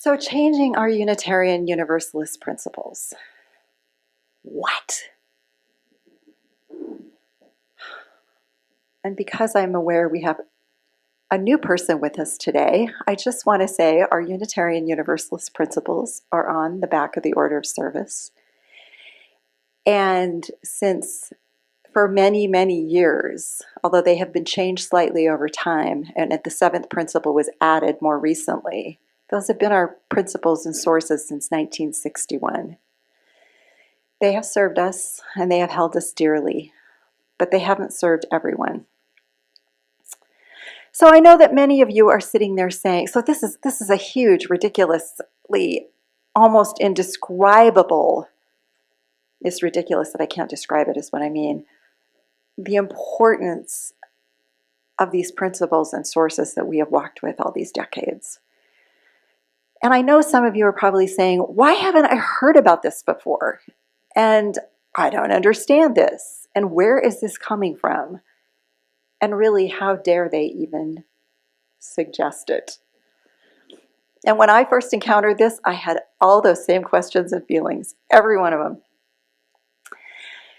So changing our Unitarian Universalist principles. What? And because I'm aware we have a new person with us today, I just want to say our Unitarian Universalist principles are on the back of the order of service. And since for many, many years, although they have been changed slightly over time, and the seventh principle was added more recently, those have been our principles and sources since 1961. They have served us and they have held us dearly, but they haven't served everyone. So I know that many of you are sitting there saying, so this is a huge, ridiculously, almost indescribable. It's ridiculous that I can't describe it is what I mean. The importance of these principles and sources that we have walked with all these decades. And I know some of you are probably saying, why haven't I heard about this before? And I don't understand this. And where is this coming from? And really, how dare they even suggest it? And when I first encountered this, I had all those same questions and feelings, every one of them.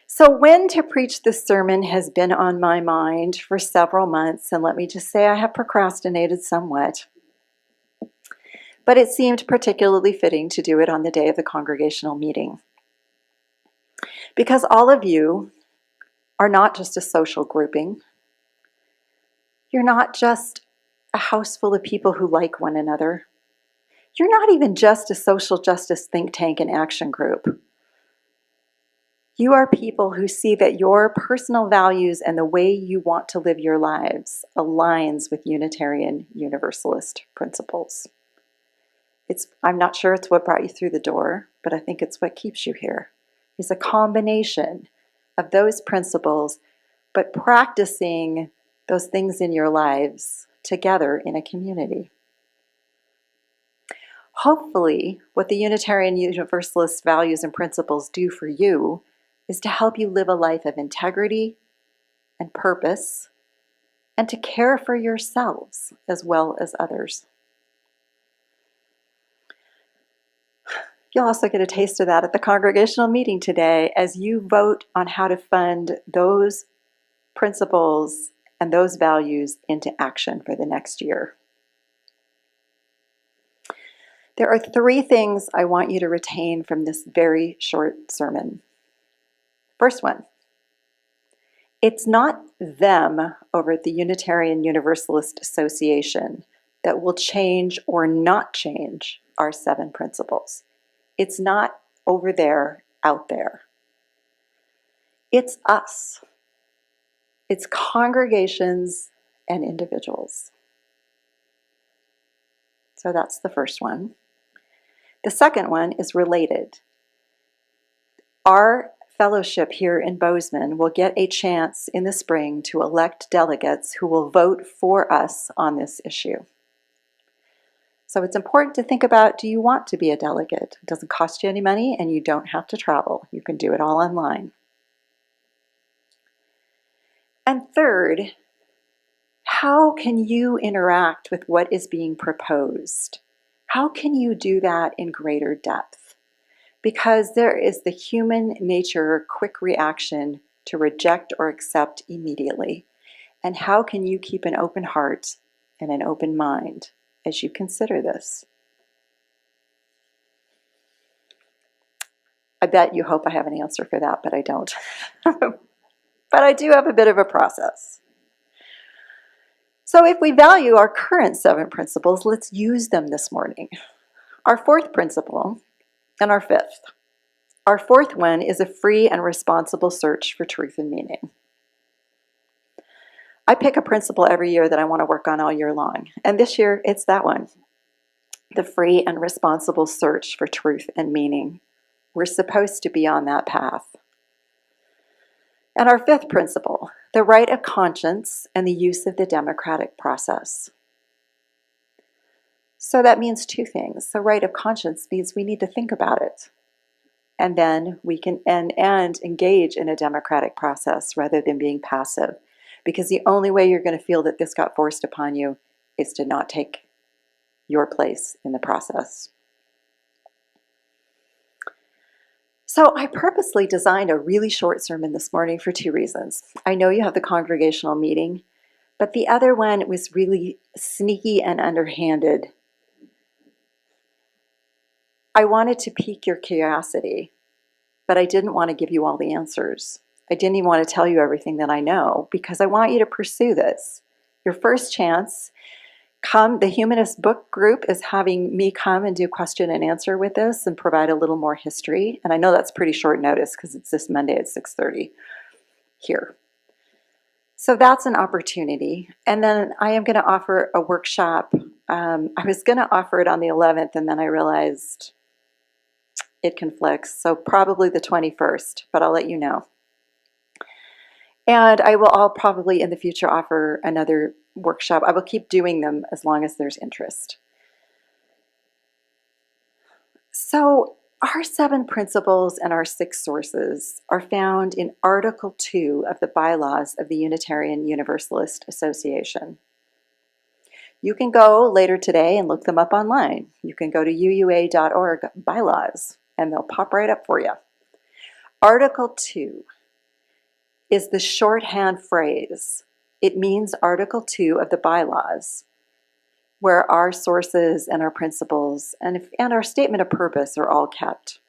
So when to preach this sermon has been on my mind for several months, and let me just say I have procrastinated somewhat. But it seemed particularly fitting to do it on the day of the congregational meeting. Because all of you are not just a social grouping. You're not just a house full of people who like one another. You're not even just a social justice think tank and action group. You are people who see that your personal values and the way you want to live your lives aligns with Unitarian Universalist principles. I'm not sure it's what brought you through the door, but I think it's what keeps you here. It's a combination of those principles, but practicing those things in your lives together in a community. Hopefully, what the Unitarian Universalist values and principles do for you is to help you live a life of integrity and purpose, and to care for yourselves as well as others. You'll also get a taste of that at the congregational meeting today as you vote on how to fund those principles and those values into action for the next year. There are 3 things I want you to retain from this very short sermon. First one, it's not them over at the Unitarian Universalist Association that will change or not change our 7 principles. It's not over there, out there. It's us. It's congregations and individuals. So that's the first one. The second one is related. Our fellowship here in Bozeman will get a chance in the spring to elect delegates who will vote for us on this issue. So it's important to think about, do you want to be a delegate? It doesn't cost you any money and you don't have to travel. You can do it all online. And third, how can you interact with what is being proposed? How can you do that in greater depth? Because there is the human nature quick reaction to reject or accept immediately. And how can you keep an open heart and an open mind as you consider this? I bet you hope I have an answer for that, but I don't. But I do have a bit of a process. So if we value our current 7 principles, let's use them this morning. Our 4th principle and our 5th. Our 4th one is a free and responsible search for truth and meaning. I pick a principle every year that I want to work on all year long. And this year, it's that one. The free and responsible search for truth and meaning. We're supposed to be on that path. And our 5th principle, the right of conscience and the use of the democratic process. So that means 2 things. The right of conscience means we need to think about it. And then we can and engage in a democratic process rather than being passive. Because the only way you're going to feel that this got forced upon you is to not take your place in the process. So I purposely designed a really short sermon this morning for two reasons. I know you have the congregational meeting, but the other one was really sneaky and underhanded. I wanted to pique your curiosity, but I didn't want to give you all the answers. I didn't even want to tell you everything that I know, because I want you to pursue this. Your first chance, the Humanist Book Group is having me come and do question and answer with this and provide a little more history. And I know that's pretty short notice because it's this Monday at 6:30 here. So that's an opportunity. And then I am going to offer a workshop. I was going to offer it on the 11th, and then I realized it conflicts. So probably the 21st, but I'll let you know. And I'll probably in the future offer another workshop. I will keep doing them as long as there's interest. So our 7 principles and our 6 sources are found in Article 2 of the bylaws of the Unitarian Universalist Association. You can go later today and look them up online. You can go to uua.org bylaws and they'll pop right up for you. Article 2 is the shorthand phrase. It means Article 2 of the bylaws, where our sources and our principles and our statement of purpose are all kept.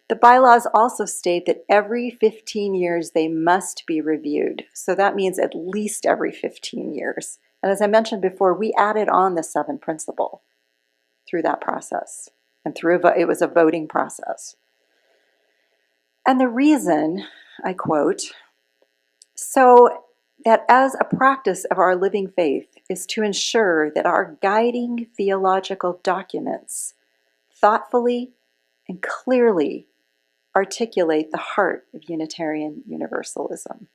The bylaws also state that every 15 years they must be reviewed. So that means at least every 15 years. And as I mentioned before, we added on the 7th principle through that process. And it was a voting process. And the reason, I quote, so that as a practice of our living faith is to ensure that our guiding theological documents thoughtfully and clearly articulate the heart of Unitarian Universalism.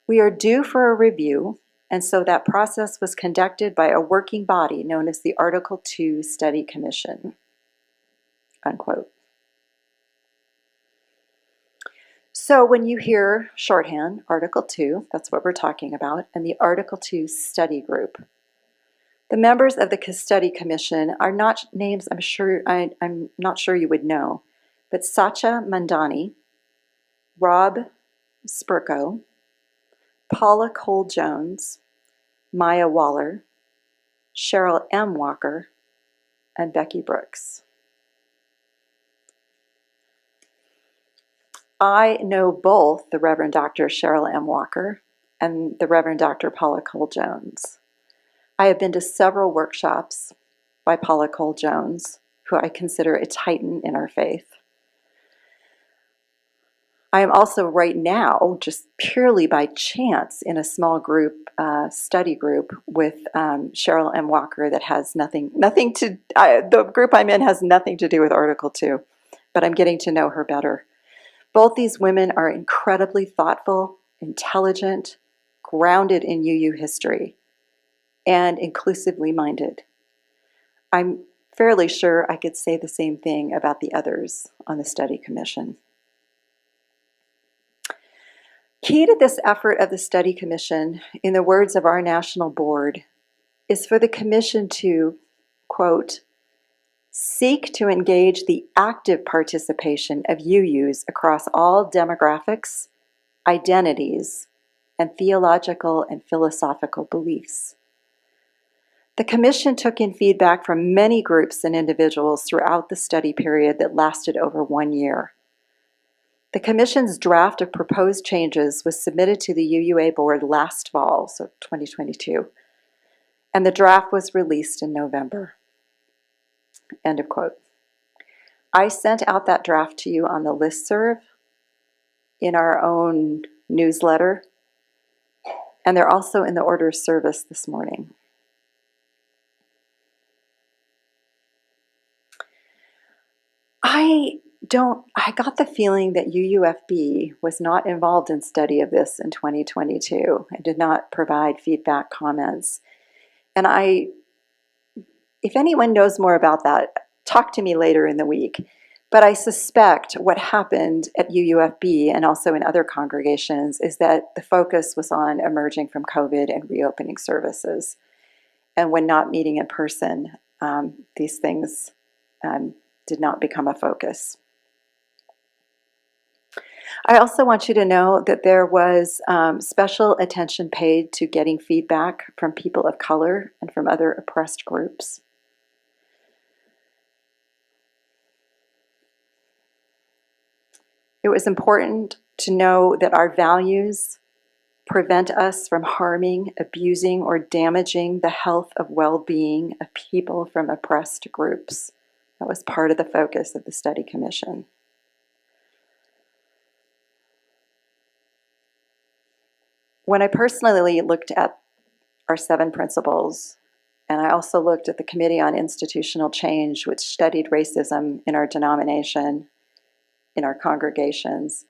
We are due for a review, and so that process was conducted by a working body known as the Article 2 Study Commission, unquote. So when you hear shorthand, Article 2, that's what we're talking about, and the Article 2 Study Group. The members of the Study Commission are not names I'm not sure you would know, but Sacha Mandani, Rob Spurko, Paula Cole-Jones, Maya Waller, Cheryl M. Walker, and Becky Brooks. I know both the Reverend Dr. Cheryl M. Walker and the Reverend Dr. Paula Cole-Jones. I have been to several workshops by Paula Cole-Jones, who I consider a titan in our faith. I am also right now, just purely by chance, in a small group, study group with Cheryl M. Walker that has the group I'm in has nothing to do with Article 2, but I'm getting to know her better. Both these women are incredibly thoughtful, intelligent, grounded in UU history, and inclusively minded. I'm fairly sure I could say the same thing about the others on the study commission. Key to this effort of the study commission, in the words of our national board, is for the commission to, quote, seek to engage the active participation of UUs across all demographics, identities, and theological and philosophical beliefs. The Commission took in feedback from many groups and individuals throughout the study period that lasted over 1 year. The Commission's draft of proposed changes was submitted to the UUA board last fall, so 2022, and the draft was released in November. End of quote. I sent out that draft to you on the listserv, in our own newsletter, and they're also in the order of service this morning. I got the feeling that UUFB was not involved in study of this in 2022 and did not provide feedback comments. And if anyone knows more about that, talk to me later in the week. But I suspect what happened at UUFB and also in other congregations is that the focus was on emerging from COVID and reopening services. And when not meeting in person, these things did not become a focus. I also want you to know that there was special attention paid to getting feedback from people of color and from other oppressed groups. It was important to know that our values prevent us from harming, abusing, or damaging the health of well-being of people from oppressed groups. That was part of the focus of the study commission. When I personally looked at our 7 principles, and I also looked at the Committee on Institutional Change, which studied racism in our denomination, in our congregations,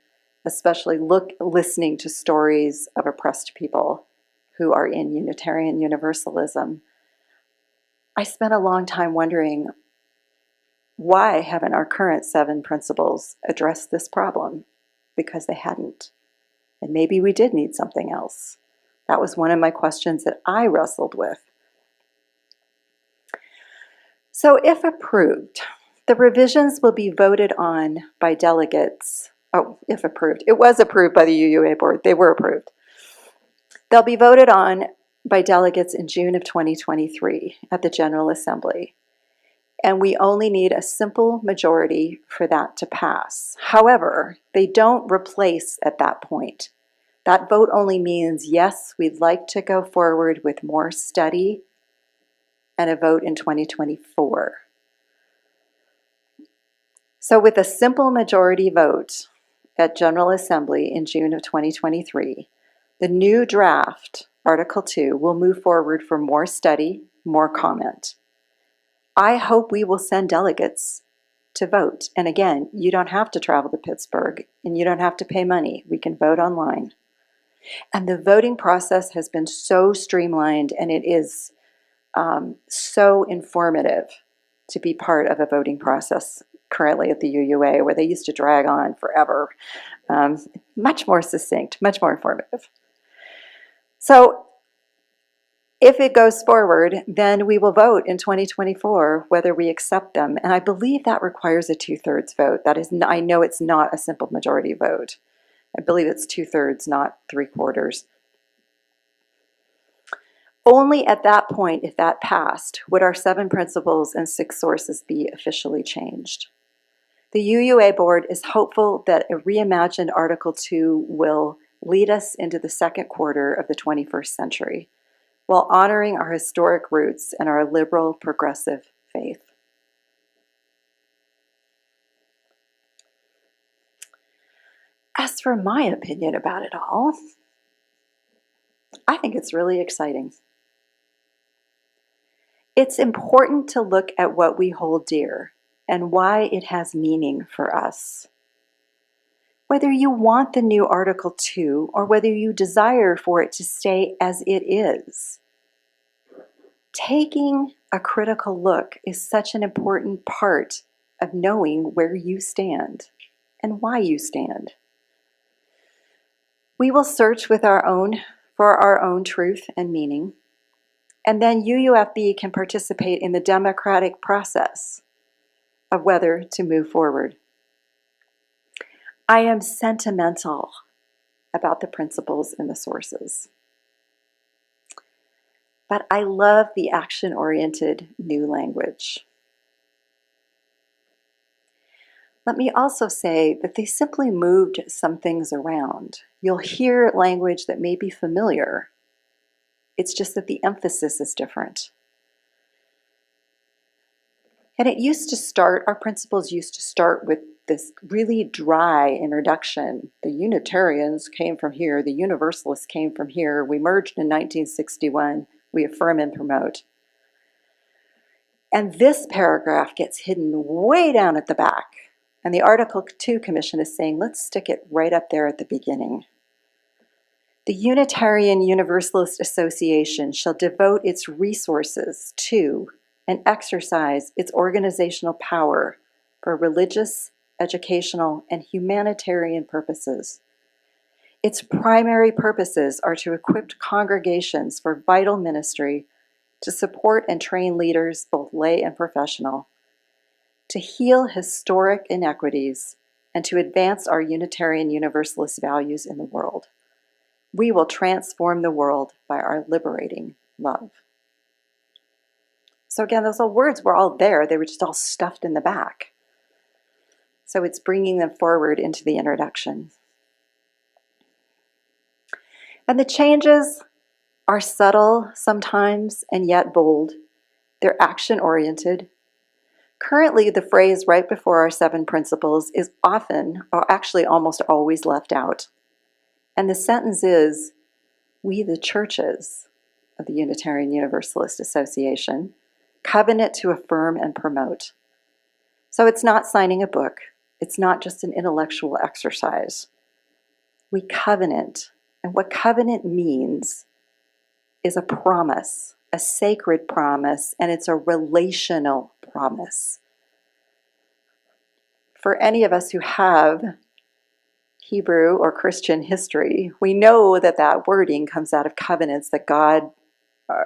especially listening to stories of oppressed people who are in Unitarian Universalism, I spent a long time wondering, why haven't our current 7 principles addressed this problem? Because they hadn't. And maybe we did need something else. That was one of my questions that I wrestled with. So if approved, the revisions will be voted on by delegates. Oh, if approved. It was approved by the UUA board. They were approved. They'll be voted on by delegates in June of 2023 at the General Assembly. And we only need a simple majority for that to pass. However, they don't replace at that point. That vote only means, yes, we'd like to go forward with more study and a vote in 2024. So with a simple majority vote at General Assembly in June of 2023, the new draft, Article 2, will move forward for more study, more comment. I hope we will send delegates to vote. And again, you don't have to travel to Pittsburgh and you don't have to pay money. We can vote online. And the voting process has been so streamlined, and it is so informative to be part of a voting process currently at the UUA, where they used to drag on forever. Much more succinct, much more informative. So if it goes forward, then we will vote in 2024 whether we accept them. And I believe that requires a 2/3 vote. That is, I know it's not a simple majority vote. I believe it's 2/3, not 3/4. Only at that point, if that passed, would our 7 principles and 6 sources be officially changed. The UUA board is hopeful that a reimagined Article 2 will lead us into the 2nd quarter of the 21st century, while honoring our historic roots and our liberal, progressive faith. As for my opinion about it all, I think it's really exciting. It's important to look at what we hold dear and why it has meaning for us. Whether you want the new Article 2 or whether you desire for it to stay as it is, taking a critical look is such an important part of knowing where you stand and why you stand. We will search for our own truth and meaning, and then UUFB can participate in the democratic process of whether to move forward. I am sentimental about the principles and the sources, but I love the action-oriented new language. Let me also say that they simply moved some things around. You'll hear language that may be familiar. It's just that the emphasis is different. And our principles used to start with this really dry introduction. The Unitarians came from here, the Universalists came from here, we merged in 1961, we affirm and promote. And this paragraph gets hidden way down at the back. And the Article 2 Commission is saying, let's stick it right up there at the beginning. The Unitarian Universalist Association shall devote its resources to and exercise its organizational power for religious, educational, and humanitarian purposes. Its primary purposes are to equip congregations for vital ministry to support and train leaders, both lay and professional, to heal historic inequities, and to advance our Unitarian Universalist values in the world. We will transform the world by our liberating love. So again, those words were all there. They were just all stuffed in the back. So it's bringing them forward into the introduction. And the changes are subtle sometimes and yet bold. They're action-oriented. Currently, the phrase right before our 7 principles is often, or actually almost always, left out. And the sentence is, "We, the churches of the Unitarian Universalist Association, covenant to affirm and promote." So it's not signing a book. It's not just an intellectual exercise. We covenant. And what covenant means is a promise, a sacred promise, and it's a relational promise. For any of us who have Hebrew or Christian history, we know that that wording comes out of covenants that God,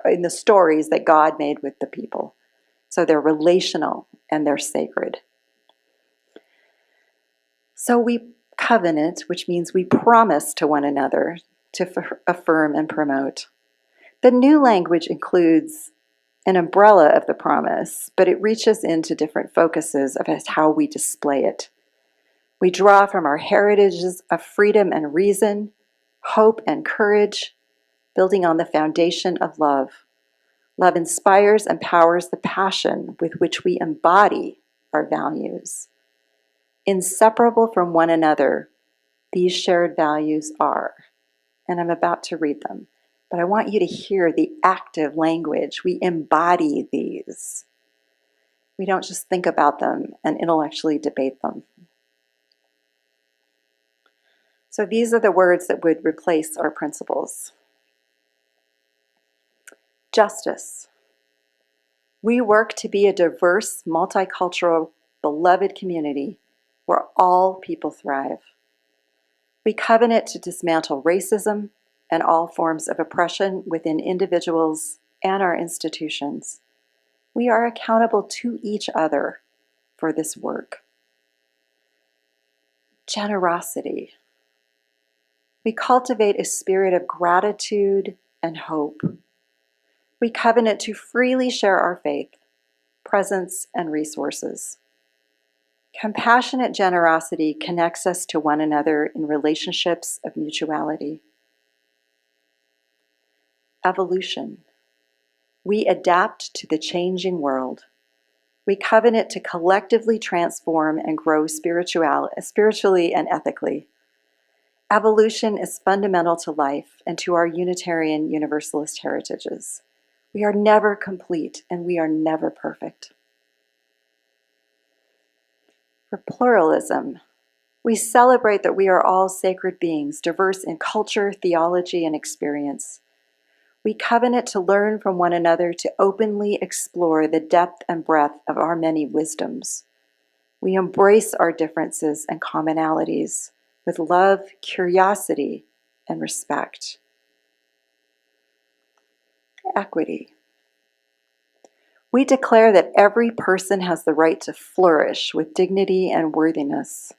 in the stories that God made with the people. So they're relational and they're sacred. So we covenant, which means we promise to one another to affirm and promote. The new language includes an umbrella of the promise, but it reaches into different focuses of how we display it. We draw from our heritages of freedom and reason, hope and courage, building on the foundation of love. Love inspires and powers the passion with which we embody our values. Inseparable from one another, these shared values are. And I'm about to read them, but I want you to hear the active language. We embody these. We don't just think about them and intellectually debate them. So these are the words that would replace our principles. Justice. We work to be a diverse, multicultural, beloved community where all people thrive. We covenant to dismantle racism and all forms of oppression within individuals and our institutions. We are accountable to each other for this work. Generosity. We cultivate a spirit of gratitude and hope. We covenant to freely share our faith, presence, and resources. Compassionate generosity connects us to one another in relationships of mutuality. Evolution. We adapt to the changing world. We covenant to collectively transform and grow spiritually and ethically. Evolution is fundamental to life and to our Unitarian Universalist heritages. We are never complete and we are never perfect. For pluralism, we celebrate that we are all sacred beings, diverse in culture, theology, and experience. We covenant to learn from one another to openly explore the depth and breadth of our many wisdoms. We embrace our differences and commonalities with love, curiosity, and respect. Equity. We declare that every person has the right to flourish with dignity and worthiness.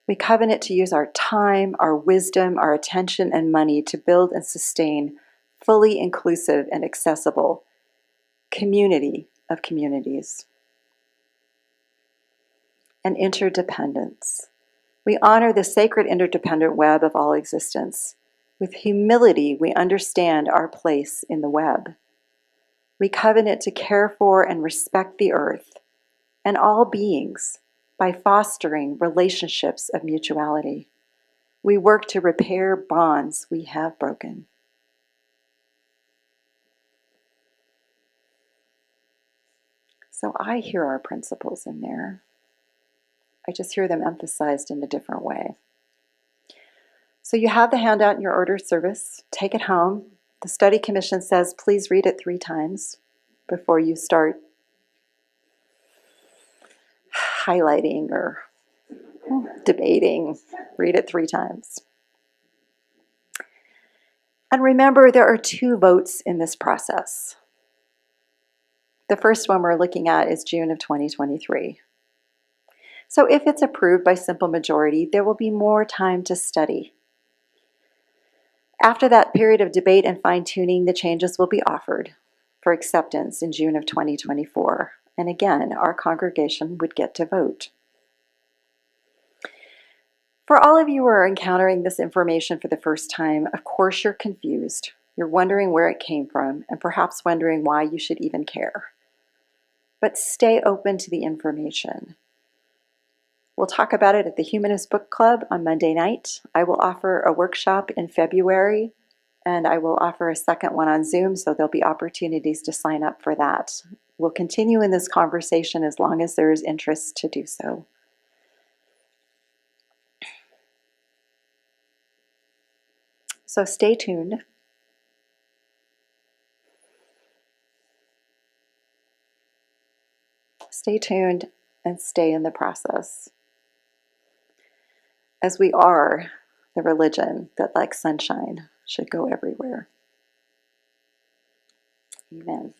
We covenant to use our time, our wisdom, our attention, and money to build and sustain fully inclusive and accessible community of communities. And interdependence. We honor the sacred interdependent web of all existence. With humility, we understand our place in the web. We covenant to care for and respect the earth and all beings by fostering relationships of mutuality. We work to repair bonds we have broken. So I hear our principles in there. I just hear them emphasized in a different way. So you have the handout in your order of service. Take it home. The study commission says please read it 3 times before you start highlighting or debating. Read it 3 times. And remember, there are 2 votes in this process. The first one we're looking at is June of 2023. So if it's approved by simple majority, there will be more time to study. After that period of debate and fine-tuning, the changes will be offered for acceptance in June of 2024. And again, our congregation would get to vote. For all of you who are encountering this information for the first time, of course you're confused. You're wondering where it came from and perhaps wondering why you should even care. But stay open to the information. We'll talk about it at the Humanist Book Club on Monday night. I will offer a workshop in February, and I will offer a second one on Zoom, so there'll be opportunities to sign up for that. We'll continue in this conversation as long as there is interest to do so. So stay tuned. Stay tuned and stay in the process, as we are the religion that, like sunshine, should go everywhere. Amen.